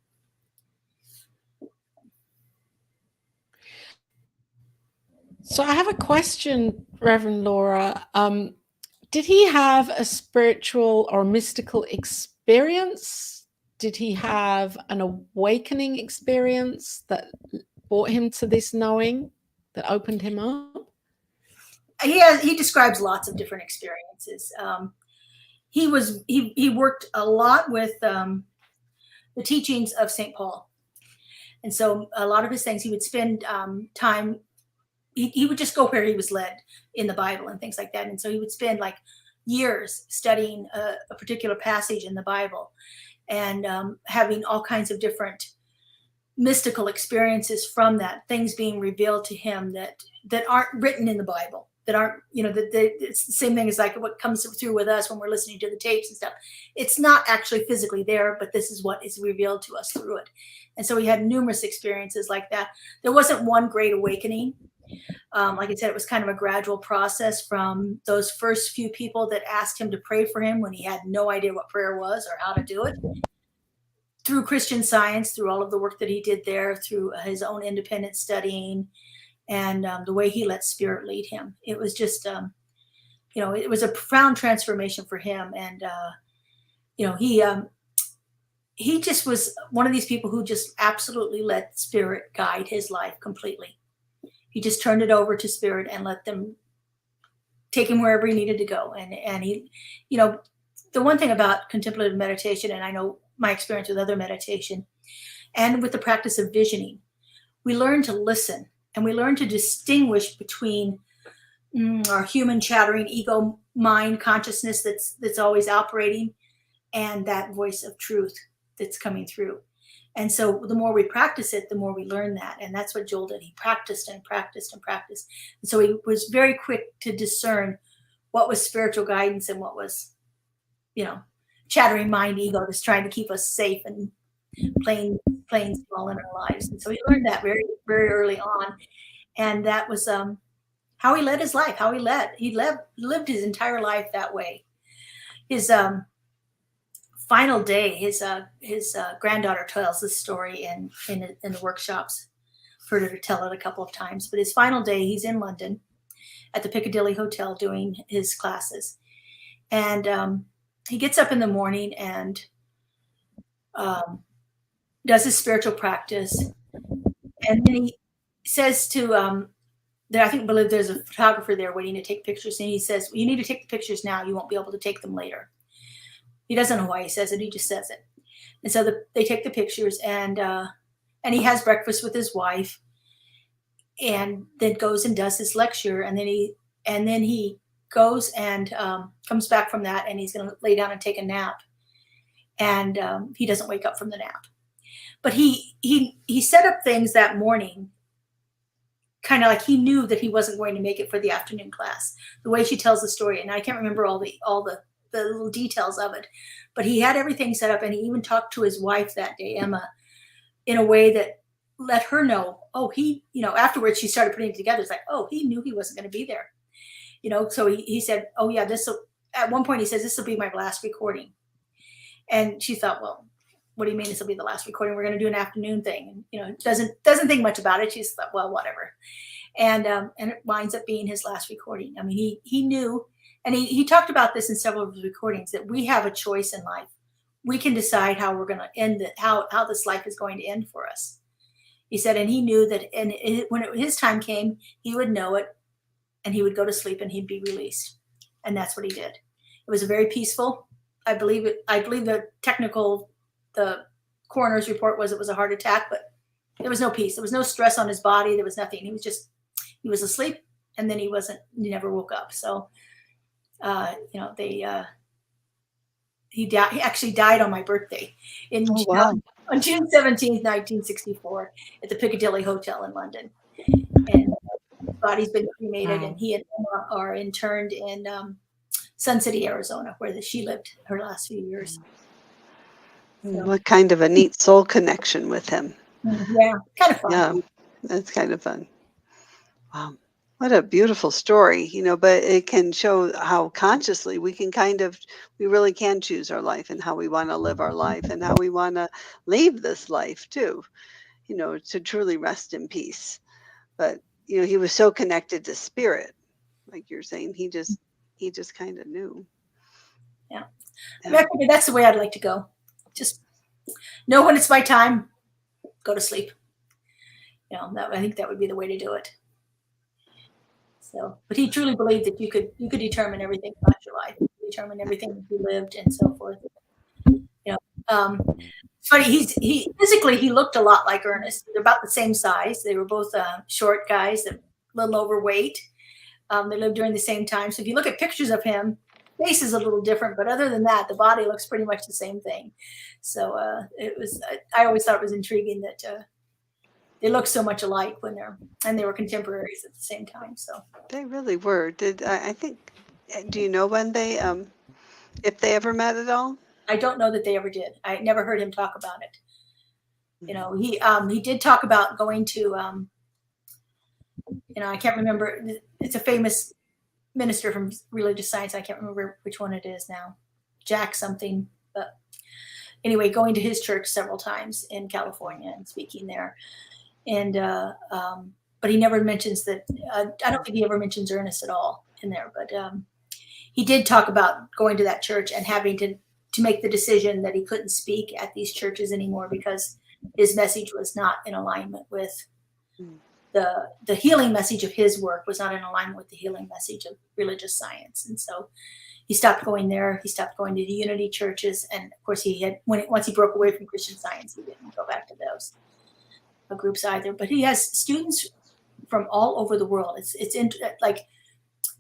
So I have a question, Reverend Laura. Did he have a spiritual or mystical experience? Did he have an awakening experience that brought him to this knowing, that opened him up? He describes lots of different experiences. He worked a lot with the teachings of St. Paul. And so a lot of his things, he would spend time, he would just go where he was led in the Bible and things like that. And so he would spend like years studying a particular passage in the Bible and having all kinds of different mystical experiences from that, things being revealed to him that aren't written in the Bible, that aren't, it's the same thing as like what comes through with us when we're listening to the tapes and stuff. It's not actually physically there, but this is what is revealed to us through it. And so he had numerous experiences like that. There wasn't one great awakening. Like I said, it was kind of a gradual process from those first few people that asked him to pray for him when he had no idea what prayer was or how to do it. Through Christian Science, through all of the work that he did there, through his own independent studying, and the way he let spirit lead him. It was just, it was a profound transformation for him. And, he just was one of these people who just absolutely let spirit guide his life completely. He just turned it over to spirit and let them take him wherever he needed to go. And he, the one thing about contemplative meditation, and I know my experience with other meditation and with the practice of visioning, we learn to listen and we learn to distinguish between our human chattering ego mind consciousness that's always operating and that voice of truth that's coming through. And so the more we practice it, the more we learn that. And that's what Joel did. He practiced and practiced and practiced. And so he was very quick to discern what was spiritual guidance and what was, chattering mind ego that's trying to keep us safe and playing small in our lives. And so he learned that very, very early on. And that was how he led his life, he lived his entire life that way. His final day, his granddaughter tells this story in the workshops. I've heard her tell it a couple of times. But his final day, he's in London at the Piccadilly Hotel doing his classes. And he gets up in the morning and does his spiritual practice. And then he says to, I believe there's a photographer there waiting to take pictures. And he says, you need to take the pictures now. You won't be able to take them later. He doesn't know why he says it. He just says it. And so they take the pictures and he has breakfast with his wife and then goes and does his lecture. And then he goes and comes back from that and he's going to lay down and take a nap. And he doesn't wake up from the nap. But he set up things that morning kind of like he knew that he wasn't going to make it for the afternoon class. The way she tells the story, and I can't remember all the little details of it, but he had everything set up and he even talked to his wife that day, Emma, in a way that let her know, oh, he, afterwards she started putting it together. It's like, oh, he knew he wasn't going to be there. So he said, oh yeah, at one point he says, this will be my last recording. And she thought, well, what do you mean this will be the last recording? We're going to do an afternoon thing. And, doesn't think much about it. She's thought, well, whatever. And it winds up being his last recording. I mean, he knew, and he talked about this in several of his recordings, that we have a choice in life. We can decide how we're going to end it, how this life is going to end for us. He said, and he knew that, when his time came, he would know it, and he would go to sleep and he'd be released. And that's what he did. It was a very peaceful, I believe the coroner's report was it was a heart attack, but there was no peace. There was no stress on his body. There was nothing. He was asleep, and then he never woke up. So, he actually died on my birthday on June 17th, 1964 at the Piccadilly Hotel in London. And his body's been cremated, and he and Emma are interned in Sun City, Arizona, where she lived her last few years. So, what kind of a neat soul connection with him. Yeah, kind of fun. Yeah, that's kind of fun. Wow. What a beautiful story, but it can show how consciously we really can choose our life and how we want to live our life and how we want to leave this life too, to truly rest in peace. But, he was so connected to spirit, like you're saying, he just kind of knew. Yeah. That's the way I'd like to go. Just know when it's my time, go to sleep. I think that would be the way to do it. So, but he truly believed that you could determine everything about your life, determine everything that you lived, and so forth. It's funny. He physically looked a lot like Ernest. They're about the same size. They were both short guys, a little overweight. They lived during the same time. So if you look at pictures of him, face is a little different, but other than that, the body looks pretty much the same thing. So I always thought it was intriguing that they look so much alike they were contemporaries at the same time. So they really were. I think? Do you know when if they ever met at all? I don't know that they ever did. I never heard him talk about it. He did talk about going to I can't remember. It's a famous minister from religious science. I can't remember which one it is now. Jack something. But anyway, going to his church several times in California and speaking there. And but he never mentions that. I don't think he ever mentions Ernest at all in there. But he did talk about going to that church and having to make the decision that he couldn't speak at these churches anymore because his message was not in alignment with the healing message of his work was not in alignment with the healing message of religious science. And so he stopped going there. He stopped going to the Unity churches. And of course once he broke away from Christian Science, he didn't go back to those groups either. But he has students from all over the world. It's like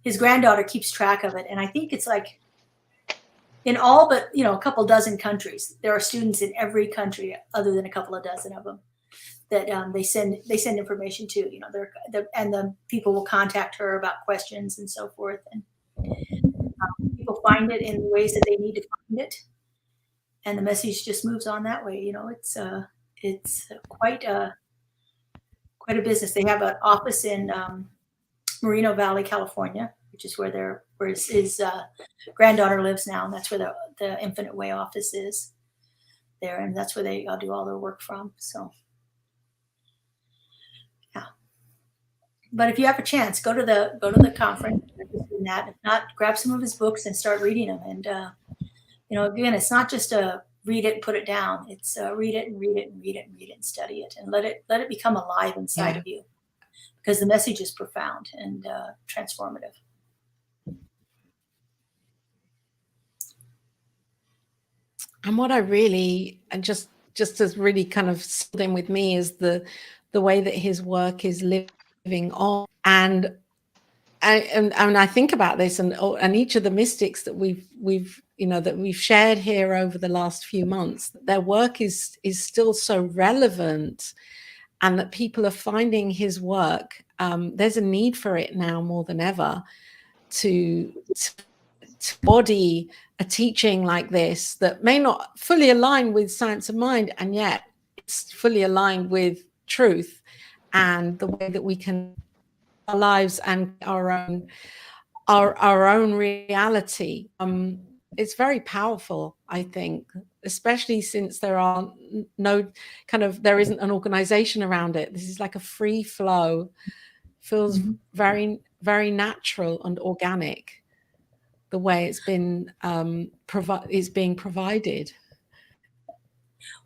his granddaughter keeps track of it. And I think it's like in all but, a couple dozen countries, there are students in every country other than a couple of dozen of them that they send information to, and the people will contact her about questions and so forth. And people find it in the ways that they need to find it. And the message just moves on that way. It's quite a business. They have an office in Moreno Valley, California, which is where his granddaughter lives now, and that's where the Infinite Way office is there, and that's where they do all their work from. So, yeah. But if you have a chance, go to the conference. If not, grab some of his books and start reading them. And again, it's not just a read it and put it down. It's read it and read it and read it and read it and study it and let it become alive inside of you, because the message is profound and transformative. And what I really, and just as really kind of settled in with me, is the way that his work is living on. And I think about this, and each of the mystics that we've shared here over the last few months, their work is still so relevant, and that people are finding his work. There's a need for it now more than ever to embody a teaching like this that may not fully align with science of mind, and yet it's fully aligned with truth and the way that we can our lives and our own reality. It's very powerful, I think, especially since there are no there isn't an organization around it. This is like a free flow, feels very, very natural and organic, the way it's been is being provided.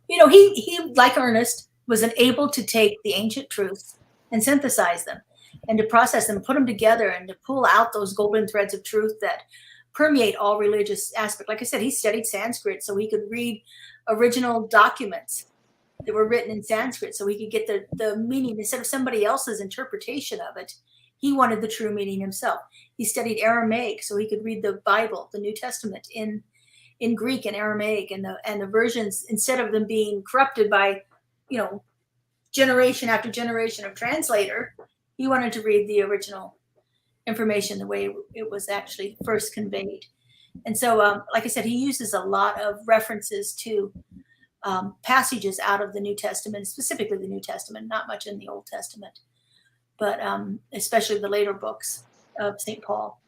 You know, he like Ernest was able to take the ancient truths and synthesize them and to process them, put them together, and to pull out those golden threads of truth that permeate all religious aspects. Like I said, he studied Sanskrit so he could read original documents that were written in Sanskrit so he could get the meaning instead of somebody else's interpretation of it. He wanted the true meaning himself. He studied Aramaic so he could read the Bible, the New Testament, in Greek and Aramaic, and the versions, instead of them being corrupted by, generation after generation of translator, he wanted to read the original information the way it was actually first conveyed. And so, like I said, he uses a lot of references to passages out of the New Testament, specifically the New Testament, not much in the Old Testament, but especially the later books of St. Paul,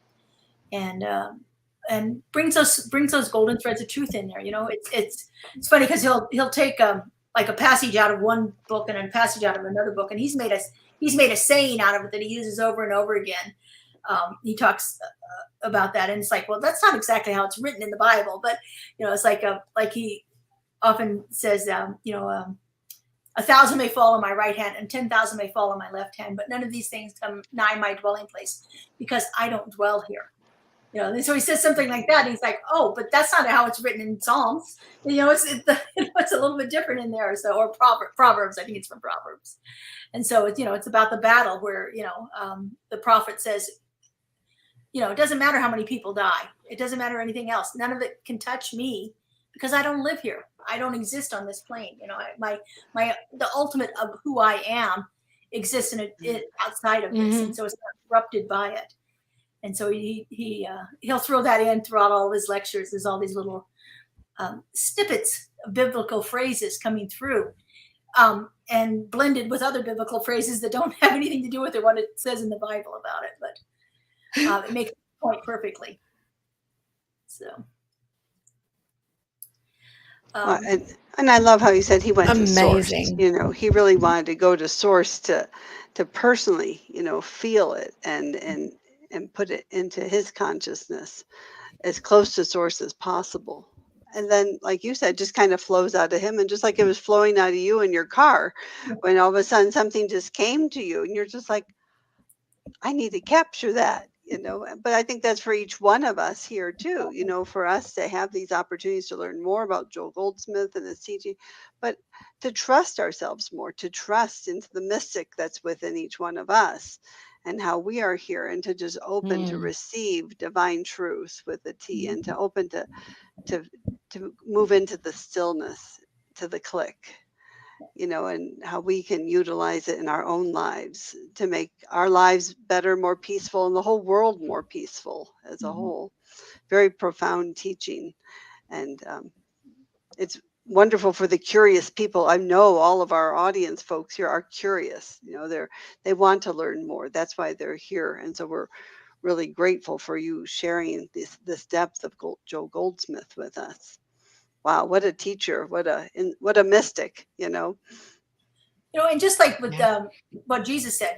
and brings those golden threads of truth in there. It's funny because he'll take like a passage out of one book and a passage out of another book, and he's made a saying out of it that he uses over and over again. He talks about that, and it's like, well, that's not exactly how it's written in the Bible, but it's like he often says, 1,000 may fall on my right hand and 10,000 may fall on my left hand, but none of these things come nigh my dwelling place because I don't dwell here. And so he says something like that, and he's like, "Oh, but that's not how it's written in Psalms. It's a little bit different in there." So, or Proverbs, I think it's from Proverbs, and so it's about the battle where the prophet says, it doesn't matter how many people die, it doesn't matter anything else, none of it can touch me because I don't live here, I don't exist on this plane. The ultimate of who I am exists outside of this, and so it's not corrupted by it. And so he'll throw that in throughout all of his lectures. There's all these little snippets of biblical phrases coming through, and blended with other biblical phrases that don't have anything to do with what it says in the Bible about it. But it makes the point perfectly. So. And I love how you said he went to source. He really wanted to go to source to personally, feel it and put it into his consciousness as close to source as possible. And then, like you said, just kind of flows out of him. And just like it was flowing out of you in your car, when all of a sudden something just came to you and you're just like, I need to capture that, But I think that's for each one of us here too, for us to have these opportunities to learn more about Joel Goldsmith and his teaching, but to trust ourselves more, to trust into the mystic that's within each one of us and how we are here, and to just open to receive divine truth with the T, and to open to move into the stillness, to the click, and how we can utilize it in our own lives to make our lives better, more peaceful, and the whole world more peaceful as a whole. Very profound teaching. And it's wonderful for the curious people. I know all of our audience folks here are curious. They want to learn more. That's why they're here. And so we're really grateful for you sharing this depth of Joe Goldsmith with us. Wow, what a teacher! What a mystic! And just like with what Jesus said,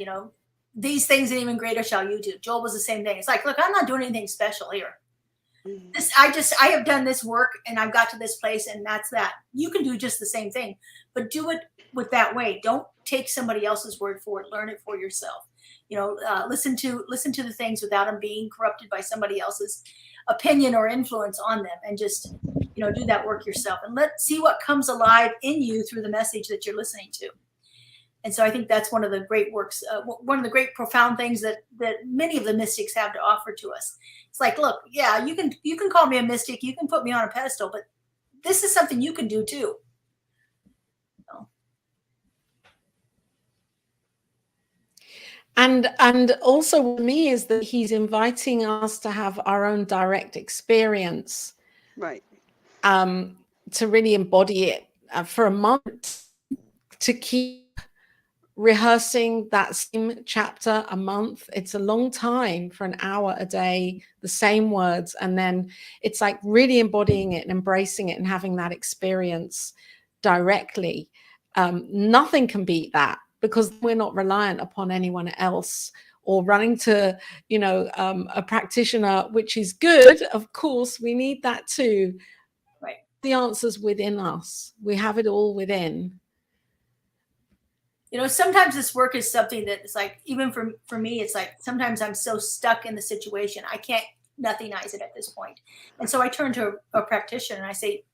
these things and even greater shall you do. Joel was the same thing. It's like, look, I'm not doing anything special here. I have done this work and I've got to this place, and that's that. You can do just the same thing, but do it with that way. Don't take somebody else's word for it. Learn it for yourself. Listen to the things without them being corrupted by somebody else's opinion or influence on them, and just do that work yourself, and see what comes alive in you through the message that you're listening to. And so I think that's one of the great works, one of the great profound things that many of the mystics have to offer to us. It's like, look, yeah, you can call me a mystic, you can put me on a pedestal, but this is something you can do too. And also with me is that he's inviting us to have our own direct experience, right? To really embody it for a moment, to keep rehearsing that same chapter a month. It's a long time for an hour a day, the same words. And then it's like really embodying it and embracing it and having that experience directly. Nothing can beat that, because we're not reliant upon anyone else or running to, a practitioner, which is good. Of course, we need that too. Right. The answer's within us. We have it all within. Sometimes this work is something that is like, even for me, it's like sometimes I'm so stuck in the situation, I can't nothingize it at this point. And so I turn to a practitioner and I say,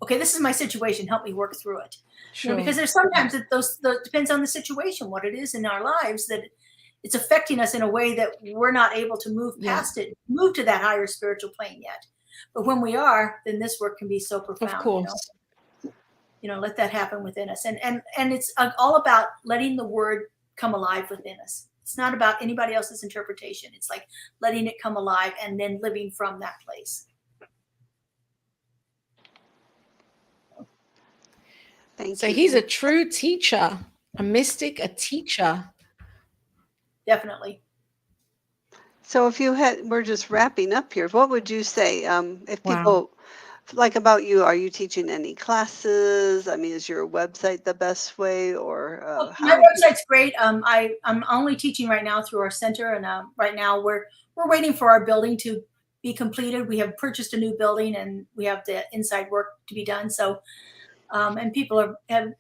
okay, this is my situation, help me work through it. Sure. Because there's sometimes that those depends on the situation, what it is in our lives, that it's affecting us in a way that we're not able to move past it, move to that higher spiritual plane yet. But when we are, then this work can be so profound. Of course. Let that happen within us. And it's all about letting the word come alive within us. It's not about anybody else's interpretation. It's like letting it come alive and then living from that place. Thank so you. He's a true teacher, a mystic, a teacher. Definitely. So if we're just wrapping up here, what would you say if people like about you, are you teaching any classes? I mean, is your website the best way, or my website's great. I'm only teaching right now through our center, and right now we're waiting for our building to be completed. We have purchased a new building, and we have the inside work to be done. So, and people have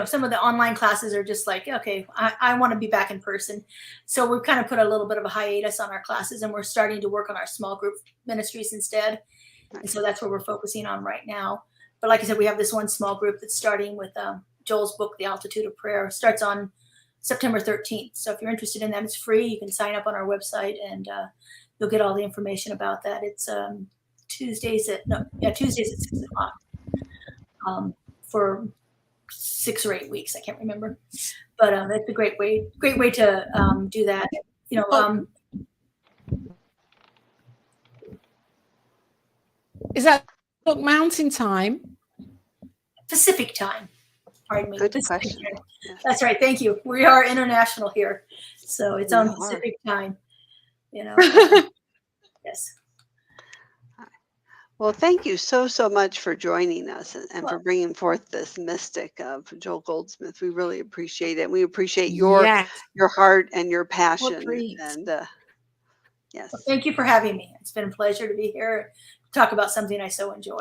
some of the online classes are just like, okay, I want to be back in person. So we've kind of put a little bit of a hiatus on our classes, and we're starting to work on our small group ministries instead. And so that's where we're focusing on right now. But like I said, we have this one small group that's starting with Joel's book, The Altitude of Prayer. It starts on September 13th. So if you're interested in that, it's free. You can sign up on our website, and you'll get all the information about that. It's Tuesdays at 6 o'clock for 6 or 8 weeks. I can't remember. But it's a great way to do that. Is that Mountain Time? Pacific Time. Pardon me. Good question. Yes. That's right. Thank you. We are international here, so it's on Pacific Time. Yes. Well, thank you so much for joining us and for bringing forth this mystic of Joel Goldsmith. We really appreciate it. We appreciate your heart and your passion. And yes. Well, thank you for having me. It's been a pleasure to be here, to talk about something I so enjoy.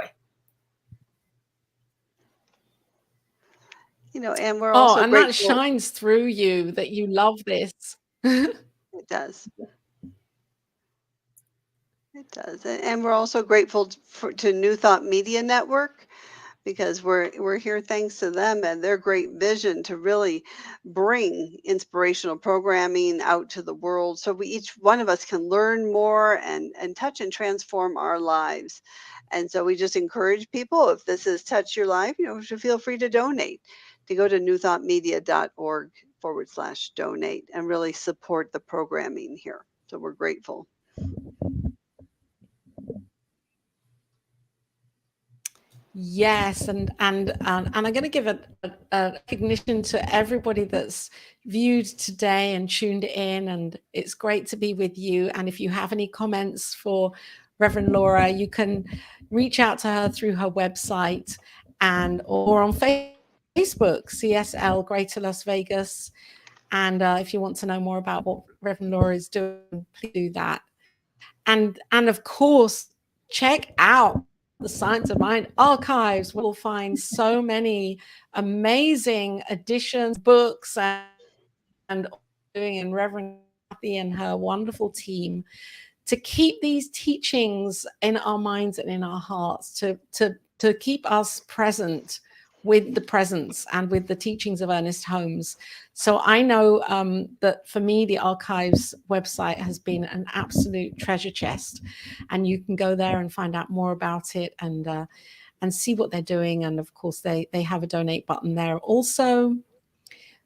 And we're also and grateful. That shines through you, that you love this. It does. It does. And we're also grateful to New Thought Media Network, because we're here thanks to them and their great vision to really bring inspirational programming out to the world, so each one of us can learn more and touch and transform our lives. And so we just encourage people, if this has touched your life, to feel free to donate, to go to newthoughtmedia.org/donate and really support the programming here. So we're grateful. Yes, and I'm going to give a recognition to everybody that's viewed today and tuned in, and it's great to be with you. And if you have any comments for Reverend Laura, you can reach out to her through her website or on Facebook, CSL Greater Las Vegas. And if you want to know more about what Reverend Laura is doing, please do that. And of course, check out the Science of Mind archives. We'll find so many amazing editions, books, and doing, and Reverend Kathy and her wonderful team to keep these teachings in our minds and in our hearts, to keep us present with the presence and with the teachings of Ernest Holmes. So I know that for me, the archives website has been an absolute treasure chest, and you can go there and find out more about it and see what they're doing. And of course, they have a donate button there also.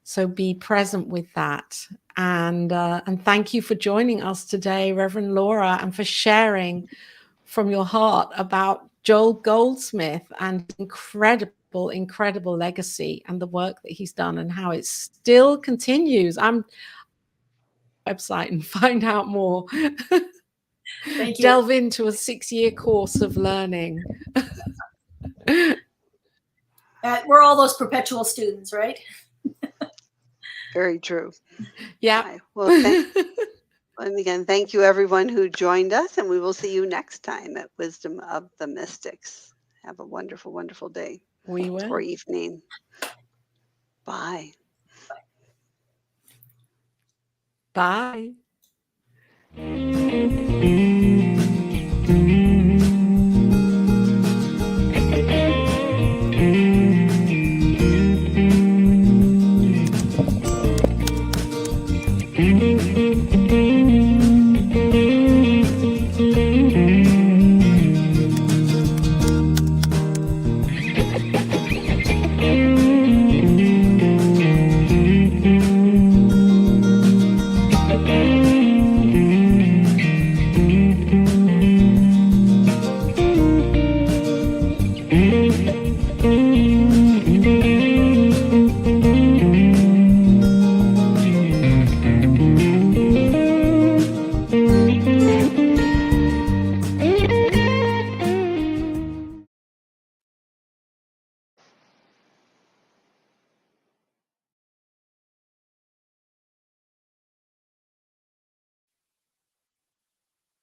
So be present with that. And thank you for joining us today, Reverend Laura, and for sharing from your heart about Joel Goldsmith and incredible incredible legacy and the work that he's done and how it still continues. I'm website and find out more. Thank you. Delve into a 6-year course of learning. We're all those perpetual students, right? Very true. Yeah. Right. Well, and again, thank you everyone who joined us, and we will see you next time at Wisdom of the Mystics. Have a wonderful, wonderful day We will. or evening. Bye. Bye.